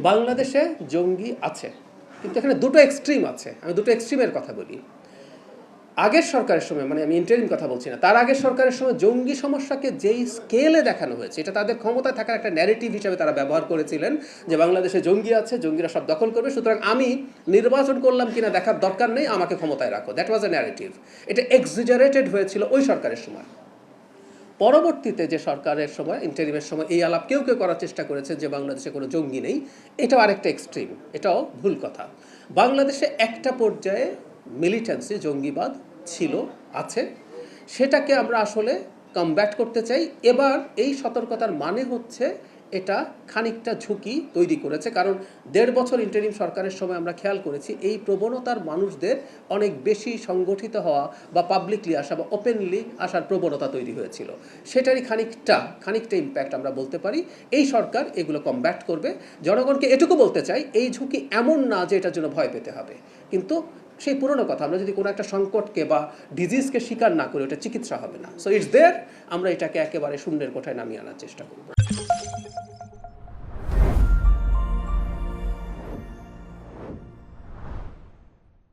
বাংলাদেশে জঙ্গি আছে, কিন্তু এখানে দুটো এক্সট্রিম আছে। আমি দুটো এক্সট্রিমের কথা বলি। আগের সরকারের সময়, মানে আমি ইন্টারিম কথা বলছি না, তার আগের সরকারের সময় জঙ্গি সমস্যাকে যেই স্কেলে দেখানো হয়েছে, এটা তাদের ক্ষমতায় থাকার একটা ন্যারেটিভ হিসাবে তারা ব্যবহার করেছিলেন যে বাংলাদেশে জঙ্গি আছে, জঙ্গিরা সব দখল করবে, সুতরাং আমি নির্বাচন করলাম কিনা দেখার দরকার নেই, আমাকে ক্ষমতায় রাখো। That was A narrative. এটা এক্সিজারেটেড হয়েছিল ওই সরকারের সময়। পরবর্তীতে যে সরকারের সময়, ইন্টারিমের সময়, এই আলাপ কেউ কেউ করার চেষ্টা করেছে যে বাংলাদেশে কোনো জঙ্গি নেই। এটাও আরেকটা এক্সট্রিম, এটাও ভুল কথা। বাংলাদেশে একটা পর্যায়ে মিলিটেন্সি, জঙ্গিবাদ ছিল, আছে। সেটাকে আমরা আসলে কমব্যাট করতে চাই। এবার এই সতর্কতার মানে হচ্ছে এটা খানিকটা ঝুঁকি তৈরি করেছে, কারণ 1.5 বছর ইন্টারিম সরকারের সময় আমরা খেয়াল করেছি এই প্রবণতার মানুষদের অনেক বেশি সংগঠিত হওয়া বা পাবলিকলি আসা বা ওপেনলি আসার প্রবণতা তৈরি হয়েছিল। সেটারই খানিকটা ইম্প্যাক্ট আমরা বলতে পারি। এই সরকার এগুলো কমব্যাট করবে। জনগণকে এটুকু বলতে চাই, এই ঝুঁকি এমন না যে এটার জন্য ভয় পেতে হবে, কিন্তু সেই পুরনো কথা, আমরা যদি কোনো একটা সংকটকে বা ডিজিজকে স্বীকার না করি, ওটা চিকিৎসা হবে না। সো ইটস দেয়ার, আমরা এটাকে একেবারে শূন্যের কোঠায় নামিয়ে আনার চেষ্টা করব।